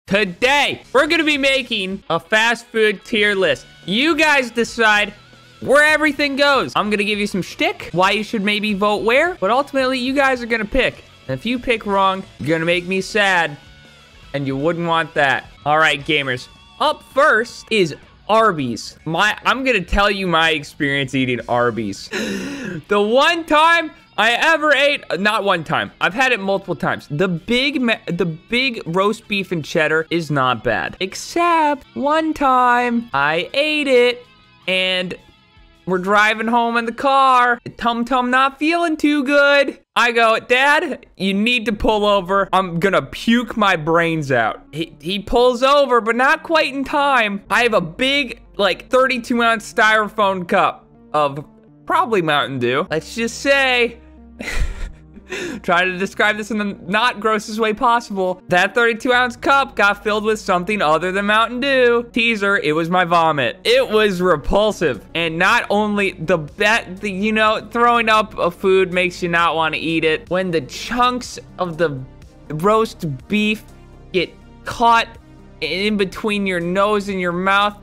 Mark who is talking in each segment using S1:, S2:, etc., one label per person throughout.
S1: Today, we're gonna be making a fast food tier list. You guys decide where everything goes. I'm gonna give you some shtick, why you should maybe vote where, but ultimately, you guys are gonna pick. And if you pick wrong, you're gonna make me sad, and you wouldn't want that. All right, gamers. Up first is Arbys. I'm gonna tell you my experience eating Arbys. The one time I ever ate, not one time, I've had it multiple times. The big roast beef and cheddar is not bad. Except one time I ate it and we're driving home in the car. Tum Tum not feeling too good. I go, Dad, you need to pull over. I'm gonna puke my brains out. He pulls over, but not quite in time. I have a big, like 32-ounce styrofoam cup of probably Mountain Dew. Let's just say, try to describe this in the not grossest way possible. That 32-ounce cup got filled with something other than Mountain Dew. Teaser, it was my vomit. It was repulsive. And not only you know, throwing up a food makes you not want to eat it. When the chunks of the roast beef get caught in between your nose and your mouth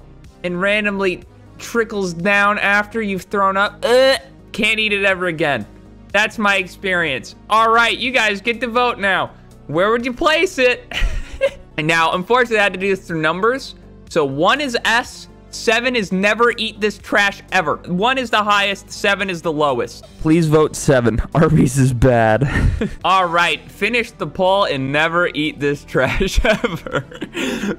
S1: and randomly trickles down after you've thrown up, can't eat it ever again. That's my experience. All right, you guys get to vote now. Where would you place it? And now, unfortunately, I had to do this through numbers. So 1 is S, 7 is never eat this trash ever. 1 is the highest, 7 is the lowest. Please vote 7. Arby's is bad. All right, finish the poll and never eat this trash ever.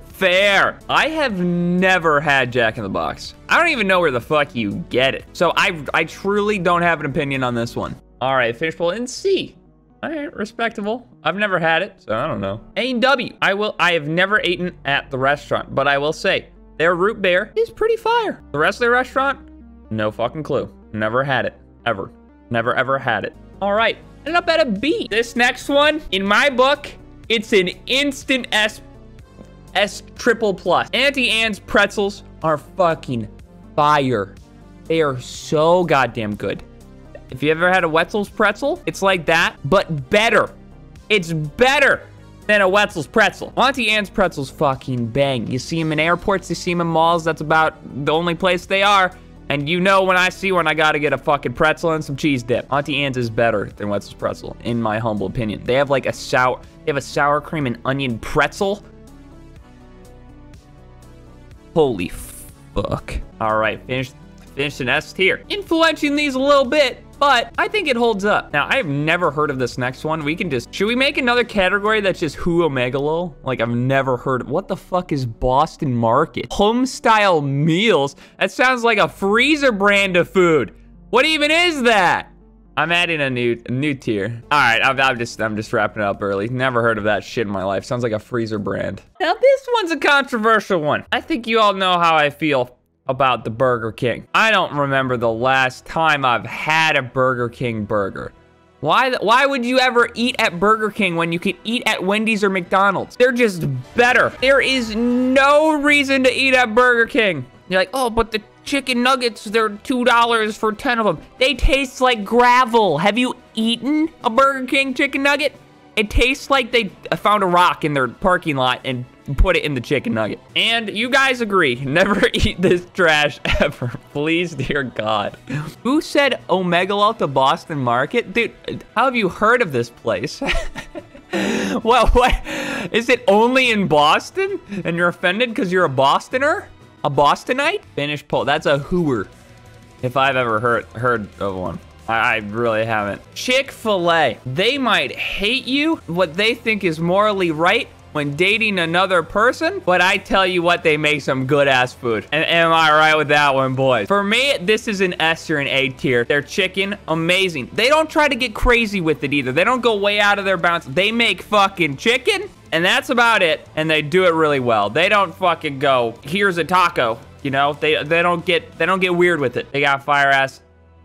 S1: Fair. I have never had Jack in the Box. I don't even know where the fuck you get it. So I truly don't have an opinion on this one. All right, finish poll in C. All right, respectable. I've never had it, so I don't know. A&W. I have never eaten at the restaurant, but I will say their root beer is pretty fire. The rest of the restaurant, no fucking clue. Never had it, ever. Never ever had it. All right, ended up at a B. This next one, in my book, it's an instant S triple plus. Auntie Anne's pretzels are fucking fire. They are so goddamn good. If you ever had a Wetzel's pretzel, it's like that, but better. It's better than a Wetzel's pretzel. Auntie Anne's pretzels fucking bang. You see them in airports, you see them in malls. That's about the only place they are. And you know when I see one, I gotta get a fucking pretzel and some cheese dip. Auntie Anne's is better than Wetzel's pretzel, in my humble opinion. They have like a sour cream and onion pretzel. Holy fuck. All right, finished an S tier. Influencing these a little bit, but I think it holds up. Now, I have never heard of this next one. Should we make another category that's just who Omegalol? Like, I've never heard of, what the fuck is Boston Market? Home-style meals? That sounds like a freezer brand of food. What even is that? I'm adding a new tier. All right, I'm just wrapping it up early. Never heard of that shit in my life. Sounds like a freezer brand. Now, this one's a controversial one. I think you all know how I feel about the Burger King. I don't remember the last time I've had a Burger King burger. Why would you ever eat at Burger King when you can eat at Wendys or McDonald's? They're just better. There is no reason to eat at Burger King. You're like, oh, but the chicken nuggets, they're $2 for 10 of them. They taste like gravel. Have you eaten a Burger King chicken nugget? It tastes like they found a rock in their parking lot and put it in the chicken nugget. And you guys agree, never eat this trash ever. Please, dear God. Who said Omegalol to Boston Market? Dude, how have you heard of this place? Well, what? Is it only in Boston? And you're offended because you're a Bostoner? A Bostonite? Finish poll. That's a hooer. If I've ever heard of one. I really haven't. Chick-fil-A. They might hate you, what they think is morally right when dating another person, but I tell you what, they make some good-ass food. And am I right with that one, boys? For me, this is an S or an A tier. Their chicken, amazing. They don't try to get crazy with it either. They don't go way out of their bounds. They make fucking chicken, and that's about it, and they do it really well. They don't fucking go, here's a taco, you know? They don't get weird with it. They got fire-ass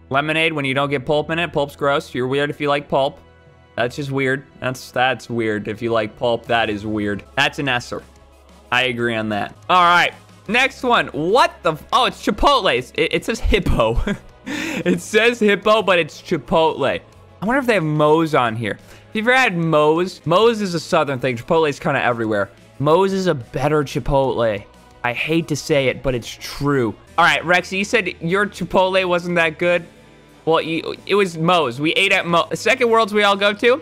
S1: lemonade when you don't get pulp in it. Pulp's gross. You're weird if you like pulp. That's just weird. That's weird. If you like pulp, that is weird. That's an S-er. I agree on that. All right. Next one. What the? Oh, it's Chipotle. It says hippo. It says hippo, but it's Chipotle. I wonder if they have Moe's on here. Have you ever had Moe's? Moe's is a southern thing. Chipotle's kind of everywhere. Moe's is a better Chipotle. I hate to say it, but it's true. All right, Rexy, you said your Chipotle wasn't that good. Well, it was Moe's. We ate at Moe's. The second Worlds we all go to,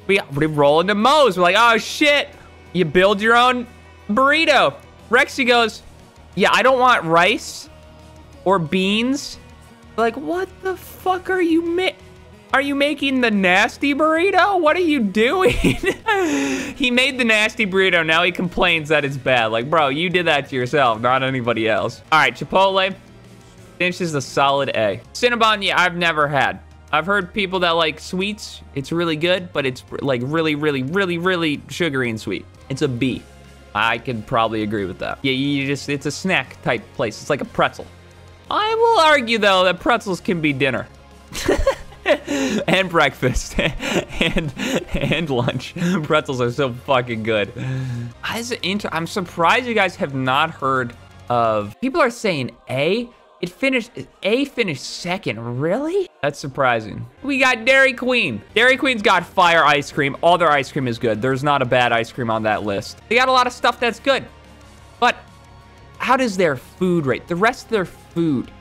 S1: we roll into Moe's. We're like, oh, shit. You build your own burrito. Rexy goes, yeah, I don't want rice or beans. Like, what the fuck are you making the nasty burrito? What are you doing? He made the nasty burrito. Now he complains that it's bad. Like, bro, you did that to yourself, not anybody else. All right, Chipotle finishes a solid A. Cinnabon, yeah, I've never had. I've heard people that like sweets. It's really good, but it's like really, really, really, really sugary and sweet. It's a B. I could probably agree with that. Yeah, it's a snack type place. It's like a pretzel. I will argue, though, that pretzels can be dinner. And breakfast. and lunch. Pretzels are so fucking good. I'm surprised you guys have not heard of... People are saying A? A finished second. Really? That's surprising. We got Dairy Queen. Dairy Queen's got fire ice cream. All their ice cream is good. There's not a bad ice cream on that list. They got a lot of stuff that's good. But how does their food rate? The rest of their food.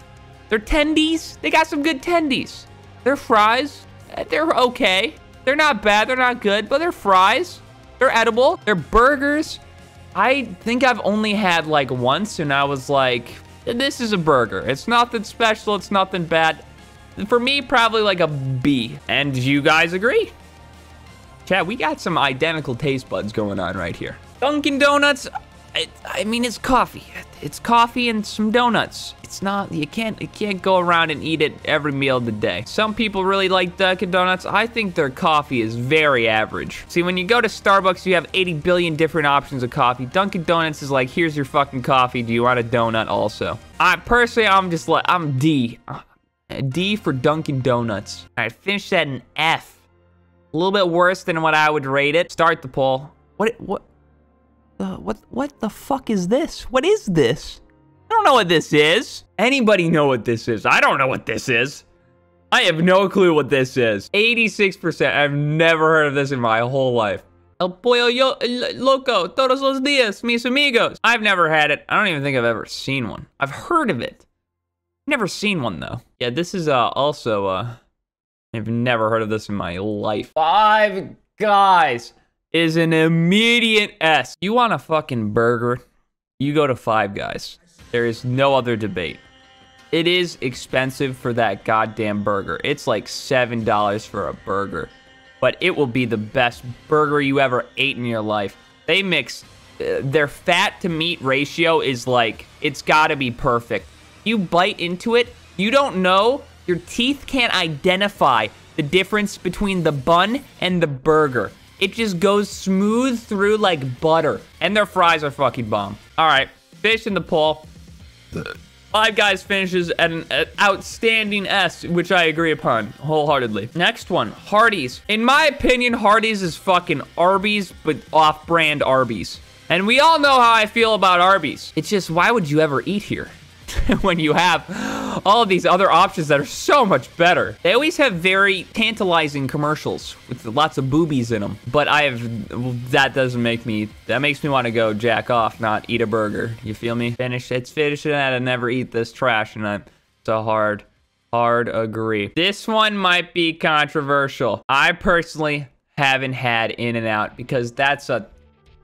S1: Their tendies, they got some good tendies. Their fries, they're okay. They're not bad, they're not good, but they're fries. They're edible. Their burgers, I think I've only had like once, and I was like, this is a burger. It's nothing special, it's nothing bad. For me, probably like a B. And you guys agree? Chat, we got some identical taste buds going on right here. Dunkin' Donuts, I mean, it's coffee. It's coffee and some donuts. It's not, you can't go around and eat it every meal of the day. Some people really like Dunkin' Donuts. I think their coffee is very average. See, when you go to Starbucks, you have 80 billion different options of coffee. Dunkin' Donuts is like, here's your fucking coffee. Do you want a donut also? Personally, I'm D. D for Dunkin' Donuts. All right, finish at an F. A little bit worse than what I would rate it. Start the poll. What the fuck is this? What is this? I don't know what this is. Anybody know what this is? I don't know what this is. I have no clue what this is. 86%. I've never heard of this in my whole life. El pollo loco todos los días, mis amigos. I've never had it. I don't even think I've ever seen one. I've heard of it. Never seen one though. Yeah, this is also I've never heard of this in my life. Five Guys is an immediate S. You want a fucking burger? You go to Five Guys. There is no other debate. It is expensive for that goddamn burger. It's like $7 for a burger. But it will be the best burger you ever ate in your life. They mix... their fat to meat ratio is like... It's gotta be perfect. You bite into it, you don't know... Your teeth can't identify the difference between the bun and the burger. It just goes smooth through like butter. And their fries are fucking bomb. Alright, fish in the poll. Five Guys finishes at an outstanding S, which I agree upon wholeheartedly. Next one, Hardee's. In my opinion, Hardee's is fucking Arbys, but off-brand Arbys. And we all know how I feel about Arbys. It's just, why would you ever eat here? When you have all of these other options that are so much better. They always have very tantalizing commercials with lots of boobies in them. But that makes me want to go jack off, not eat a burger. You feel me? It's finishing that and never eat this trash. And it's a hard agree. This one might be controversial. I personally haven't had In-N-Out because that's a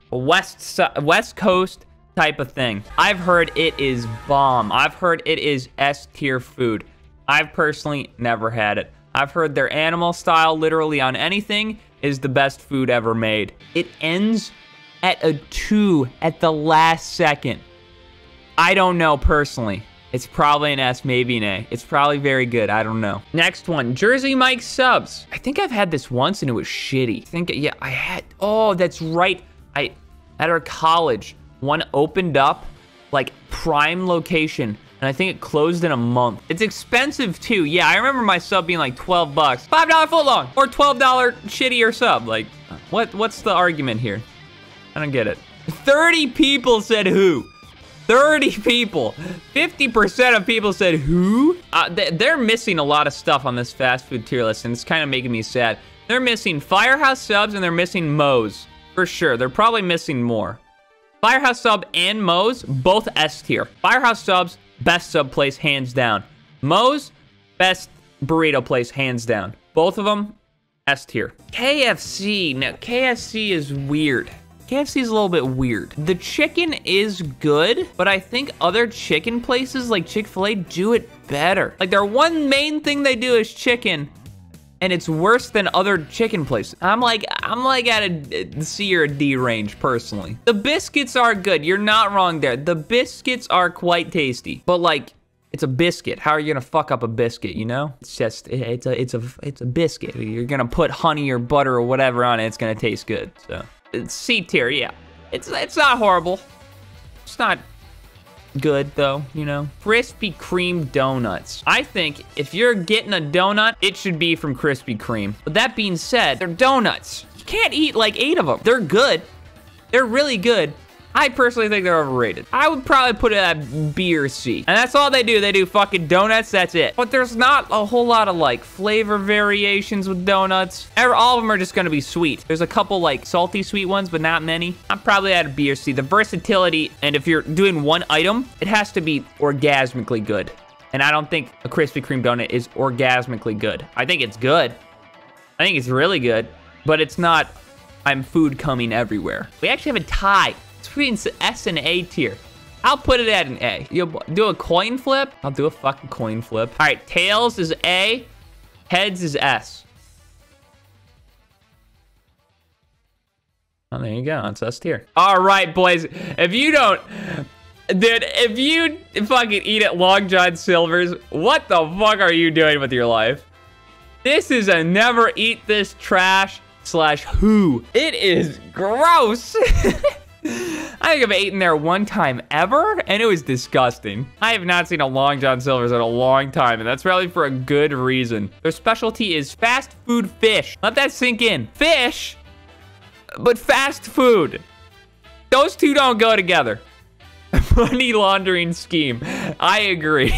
S1: West Coast type of thing. I've heard it is bomb. I've heard it is S-tier food. I've personally never had it. I've heard their animal style literally on anything is the best food ever made. It ends at a 2 at the last second. I don't know personally. It's probably an S, maybe an A. It's probably very good. I don't know. Next one, Jersey Mike's subs. I think I've had this once and it was shitty. Yeah, I had, oh, that's right. At our college, one opened up, like, prime location, and I think it closed in a month. It's expensive, too. Yeah, I remember my sub being like 12 bucks. $5 footlong, or $12 shittier sub. Like, what's the argument here? I don't get it. 30 people said who? 30 people. 50% of people said who? They're missing a lot of stuff on this fast food tier list, and it's kind of making me sad. They're missing Firehouse subs, and they're missing Moe's. For sure. They're probably missing more. Firehouse Sub and Moe's, both S tier. Firehouse Subs, best sub place, hands down. Moe's, best burrito place, hands down. Both of them, S tier. KFC. Now, KFC is weird. KFC is a little bit weird. The chicken is good, but I think other chicken places like Chick-fil-A do it better. Like, their one main thing they do is chicken, and it's worse than other chicken places. I'm like at a C or a D range, personally. The biscuits are good. You're not wrong there. The biscuits are quite tasty, but like, it's a biscuit. How are you gonna fuck up a biscuit, you know? It's just, it's a biscuit. You're gonna put honey or butter or whatever on it, it's gonna taste good, so. It's C tier, yeah. It's not horrible. It's not good, though, you know? Krispy Kreme donuts. I think if you're getting a donut, it should be from Krispy Kreme. But that being said, they're donuts. You can't eat like 8 of them. They're good. They're really good. I personally think they're overrated. I would probably put it at B or C. And that's all they do. They do fucking donuts, that's it. But there's not a whole lot of like flavor variations with donuts. All of them are just gonna be sweet. There's a couple like salty sweet ones, but not many. I'm probably at a B or C. The versatility, and if you're doing one item, it has to be orgasmically good. And I don't think a Krispy Kreme donut is orgasmically good. I think it's good. I think it's really good, but it's not, I'm food coming everywhere. We actually have a tie. It's between S and A tier. I'll put it at an A. You'll do a coin flip? I'll do a fucking coin flip. All right, tails is A, heads is S. Oh, there you go. It's S tier. All right, boys. If you don't, dude, if you fucking eat at Long John Silver's, what the fuck are you doing with your life? This is a never eat this trash / who. It is gross. I think I've eaten there one time ever, and it was disgusting. I have not seen a Long John Silver's in a long time, and that's probably for a good reason. Their specialty is fast food fish. Let that sink in. Fish, but fast food. Those two don't go together. Money laundering scheme. I agree.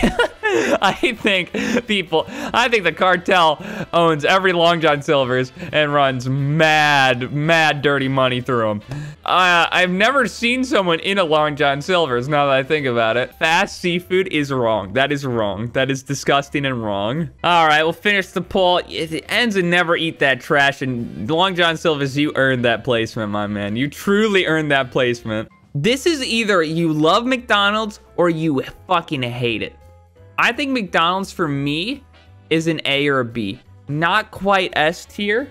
S1: I think the cartel owns every Long John Silver's and runs mad dirty money through them. I've never seen someone in a Long John Silver's, now that I think about it. Fast seafood is wrong. That is wrong. That is disgusting and wrong. All right, we'll finish the poll. It ends in never eat that trash, and Long John Silver's, you earned that placement, my man. You truly earned that placement. This is either you love McDonald's or you fucking hate it. I think McDonald's for me is an A or a B. Not quite S tier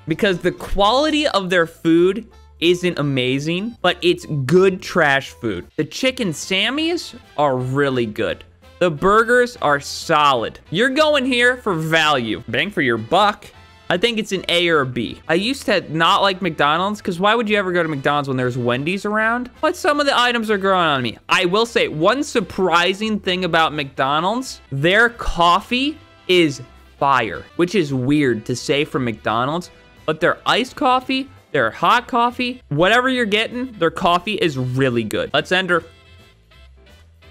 S1: because the quality of their food isn't amazing, but it's good trash food. The chicken Sammys are really good. The burgers are solid. You're going here for value. Bang for your buck. I think it's an A or a B. I used to not like McDonald's because why would you ever go to McDonald's when there's Wendys around? But some of the items are growing on me. I will say one surprising thing about McDonald's, their coffee is fire, which is weird to say from McDonald's, but their iced coffee, their hot coffee, whatever you're getting, their coffee is really good. Let's enter.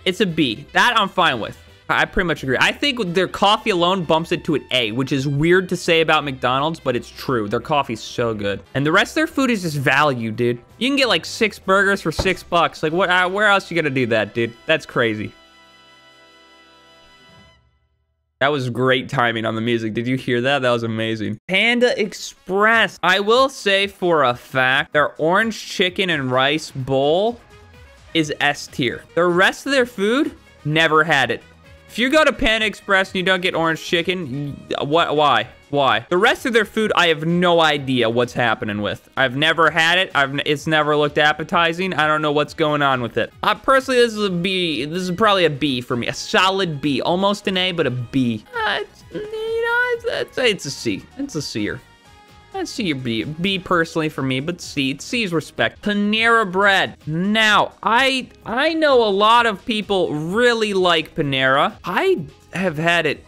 S1: It's a B. That I'm fine with. I pretty much agree. I think their coffee alone bumps it to an A, which is weird to say about McDonald's, but it's true. Their coffee's so good. And the rest of their food is just value, dude. You can get like 6 burgers for $6. Like, what? Where else you gonna do that, dude? That's crazy. That was great timing on the music. Did you hear that? That was amazing. Panda Express. I will say for a fact, their orange chicken and rice bowl is S tier. The rest of their food, never had it. If you go to Panda Express and you don't get orange chicken, why? Why? The rest of their food, I have no idea what's happening with. I've never had it. It's never looked appetizing. I don't know what's going on with it. Personally, this is a B. This is probably a B for me. A solid B. Almost an A, but a B. I'd say it's a C. It's a C-er. I'd see a B. B personally for me, but C. C's respect. Panera Bread. Now, I know a lot of people really like Panera. I have had it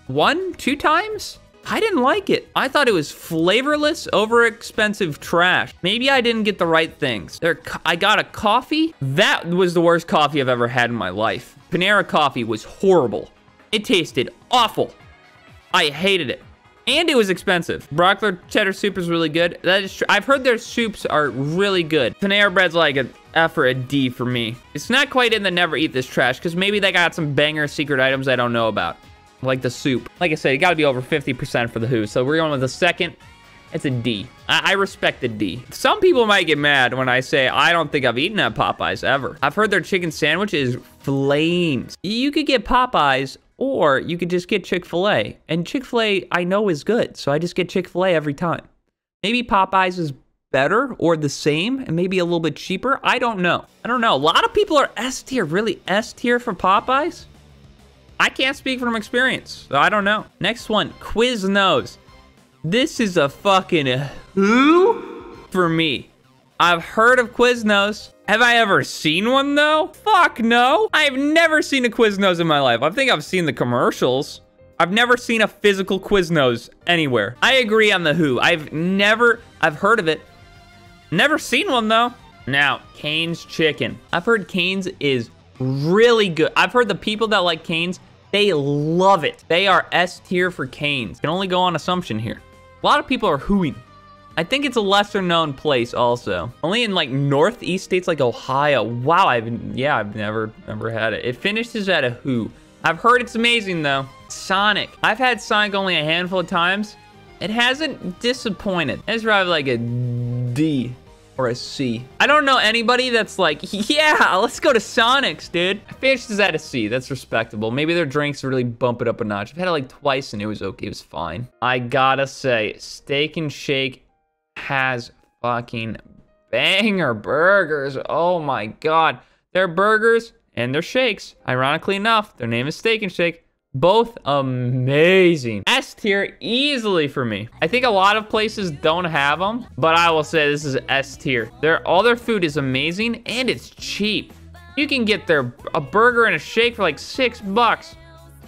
S1: 1-2 times. I didn't like it. I thought it was flavorless, overexpensive trash. Maybe I didn't get the right things. I got a coffee. That was the worst coffee I've ever had in my life. Panera coffee was horrible. It tasted awful. I hated it. And it was expensive. Brockler cheddar soup is really good. That is true. I've heard their soups are really good. Panera Bread's like F or a D for me. It's not quite in the never eat this trash because maybe they got some banger secret items I don't know about. Like the soup. Like I said, it got to be over 50% for the who. So we're going with the second. It's a D. I respect the D. Some people might get mad when I say I don't think I've eaten at Popeyes ever. I've heard their chicken sandwich is flames. You could get Popeyes or you could just get Chick-fil-A. And Chick-fil-A I know is good. So I just get Chick-fil-A every time. Maybe Popeyes is better or the same and maybe a little bit cheaper. I don't know. I don't know. A lot of people are S tier. Really S tier for Popeyes? I can't speak from experience. So I don't know. Next one, Quiznos. This is a fucking who for me. I've heard of Quiznos. Have I ever seen one though? Fuck no. I've never seen a Quiznos in my life. I think I've seen the commercials. I've never seen a physical Quiznos anywhere. I agree on the who. I've heard of it. Never seen one though. Now, Cane's chicken. I've heard Cane's is really good. I've heard the people that like Cane's, they love it. They are S tier for Cane's. Can only go on assumption here. A lot of people are hooing. I think it's a lesser known place also. Only in like northeast states like Ohio. Wow, I've never had it. It finishes at a who. I've heard it's amazing though. Sonic. I've had Sonic only a handful of times. It hasn't disappointed. It's probably like a D or a C. I don't know anybody that's like, yeah, let's go to Sonic's, dude. Finishes at a C. That's respectable. Maybe their drinks really bump it up a notch. I've had it like twice and it was okay. It was fine. I gotta say, Steak and Shake has fucking banger burgers. Oh my God. Their burgers and their shakes, ironically enough, their name is Steak and Shake. Both amazing. S tier easily for me. I think a lot of places don't have them, but I will say this is S tier. All their food is amazing and it's cheap. You can get a burger and a shake for like $6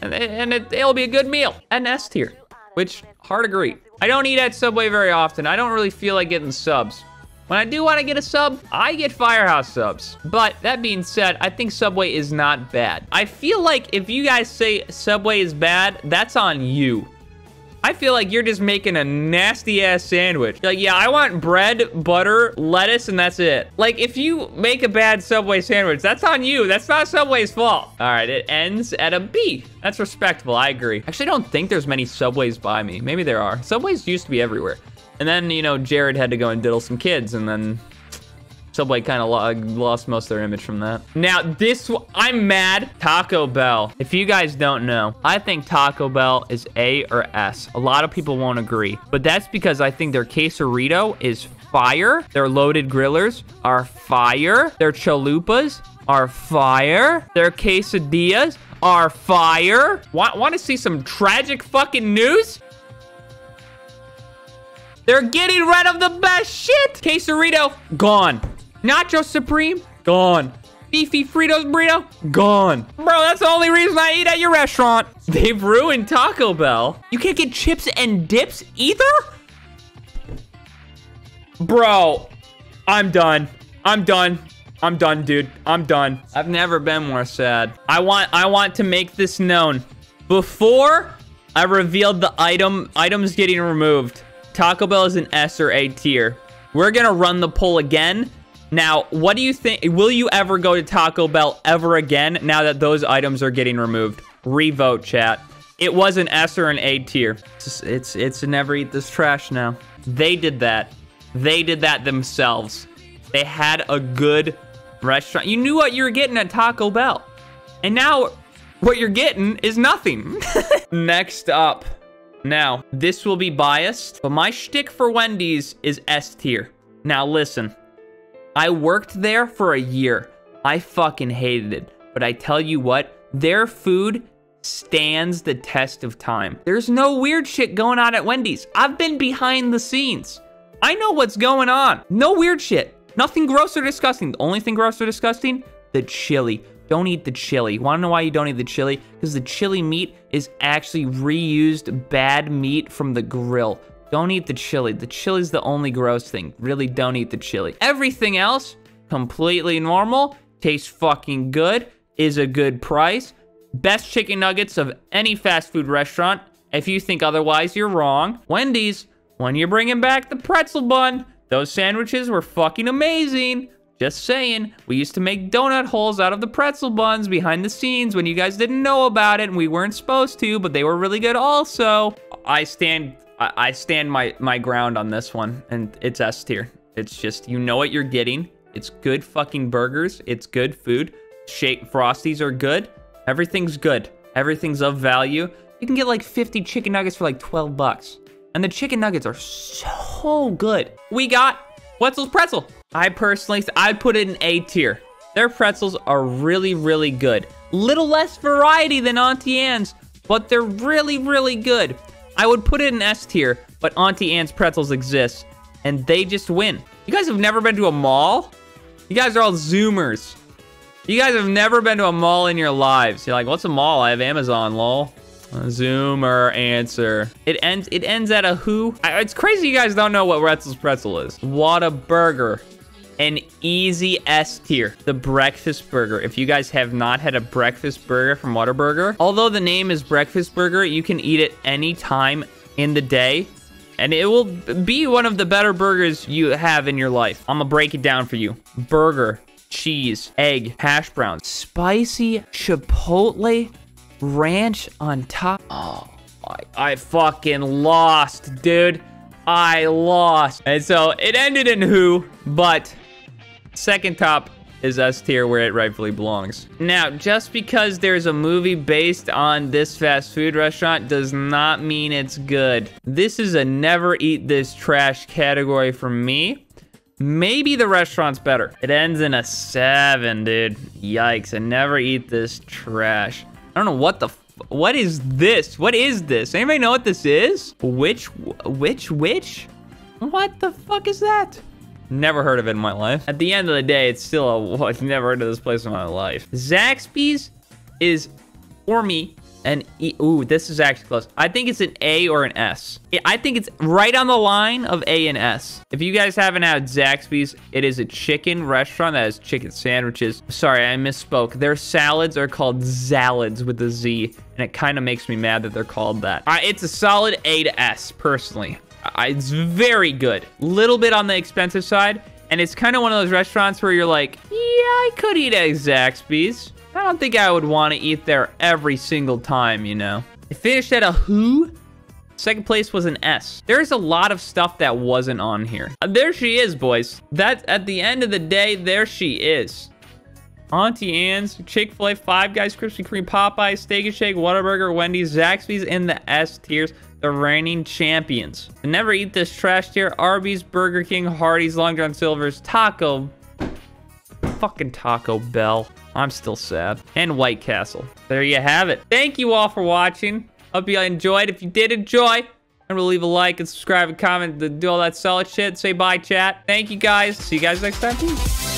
S1: and it'll be a good meal. An S tier, which hard agree. I don't eat at Subway very often. I don't really feel like getting subs. When I do want to get a sub, I get Firehouse subs. But that being said, I think Subway is not bad. I feel like if you guys say Subway is bad, that's on you. I feel like you're just making a nasty ass sandwich. You're like, yeah, I want bread, butter, lettuce, and that's it. Like, if you make a bad Subway sandwich, that's on you. That's not Subway's fault. All right, it ends at a B. That's respectable, I agree. Actually, I don't think there's many Subways by me. Maybe there are. Subways used to be everywhere. And then, you know, Jared had to go and diddle some kids, and then Subway kind of lost most of their image from that. Now, I'm mad. Taco Bell. If you guys don't know, I think Taco Bell is A or S. A lot of people won't agree, but that's because I think their quesarito is fire. Their loaded grillers are fire. Their chalupas are fire. Their quesadillas are fire. Want to see some tragic fucking news? They're getting rid of the best shit. Quesarito, gone. Nacho Supreme, gone. Beefy Fritos burrito, gone. Bro, that's the only reason I eat at your restaurant. They've ruined Taco Bell. You can't get chips and dips either? Bro, I'm done. I'm done. I'm done, dude. I'm done. I've never been more sad. I want to make this known. Before I revealed the items getting removed, Taco Bell is an S or A tier. We're gonna run the poll again. Now, what do you think? Will you ever go to Taco Bell ever again now that those items are getting removed? Revote, chat. It was an S or an A tier. It's a never eat this trash now. They did that. They did that themselves. They had a good restaurant. You knew what you were getting at Taco Bell. And now what you're getting is nothing. Next up. Now, this will be biased, but my shtick for Wendy's is S tier. Now, listen. I worked there for a year. I fucking hated it. But I tell you what, their food stands the test of time. There's no weird shit going on at Wendy's. I've been behind the scenes. I know what's going on. No weird shit. Nothing gross or disgusting. The only thing gross or disgusting, the chili. Don't eat the chili. Want to know why you don't eat the chili? Because the chili meat is actually reused bad meat from the grill. Don't eat the chili. The chili's the only gross thing. Really don't eat the chili. Everything else, completely normal. Tastes fucking good. Is a good price. Best chicken nuggets of any fast food restaurant. If you think otherwise, you're wrong. Wendy's, when you're bringing back the pretzel bun, those sandwiches were fucking amazing. Just saying, we used to make donut holes out of the pretzel buns behind the scenes when you guys didn't know about it and we weren't supposed to, but they were really good also. I stand my ground on this one, and it's S tier. It's just, you know what you're getting. It's good fucking burgers. It's good food. Shake Frosties are good. Everything's good. Everything's of value. You can get like 50 chicken nuggets for like 12 bucks. And the chicken nuggets are so good. We got Wetzel's Pretzel. I'd put it in A tier. Their pretzels are really, really good. Little less variety than Auntie Anne's, but they're really, really good. I would put it in S tier, but Auntie Anne's pretzels exist, and they just win. You guys have never been to a mall? You guys are all Zoomers. You guys have never been to a mall in your lives. You're like, what's a mall? I have Amazon, lol. Zoomer answer. It ends at a who? It's crazy you guys don't know what Wetzel's Pretzel is. Whataburger. An easy S tier. The breakfast burger. If you guys have not had a breakfast burger from Whataburger, although the name is breakfast burger, you can eat it any time in the day, and it will be one of the better burgers you have in your life. I'm gonna break it down for you. Burger, cheese, egg, hash browns, spicy chipotle ranch on top. Oh, I fucking lost, dude. I lost. And so it ended in who, but second top is S tier where it rightfully belongs. Now, just because there's a movie based on this fast food restaurant does not mean it's good. This is a never eat this trash category for me. Maybe the restaurant's better. It ends in a 7, dude. Yikes, I never eat this trash. I don't know what the what is this? What is this? Anybody know what this is? Which? What the fuck is that? Never heard of it in my life. At the end of the day, it's still I've never heard of this place in my life. Zaxby's is, for me, an E. Ooh, this is actually close. I think it's an A or an S. I think it's right on the line of A and S. If you guys haven't had Zaxby's, it is a chicken restaurant that has chicken sandwiches. Sorry, I misspoke. Their salads are called Zalids with a Z, and it kind of makes me mad that they're called that. It's a solid A to S, personally. It's very good. Little bit on the expensive side, and it's kind of one of those restaurants where you're like, yeah, I could eat at Zaxby's. I don't think I would want to eat there every single time, you know. It finished at a who? Second place was an S. There's a lot of stuff that wasn't on here. There she is, boys. That, at the end of the day, there she is. Auntie Anne's, Chick-fil-A, Five Guys, Krispy Kreme, Popeyes, Steak and Shake, Whataburger, Wendy's, Zaxby's in the S tiers. The reigning champions. And never eat this trash tier. Arbys, Burger King, Hardee's, Long John Silver's, fucking Taco Bell. I'm still sad. And White Castle. There you have it. Thank you all for watching. Hope you enjoyed. If you did enjoy, remember to leave a like and subscribe and comment, do all that solid shit. Say bye, chat. Thank you guys. See you guys next time. Peace.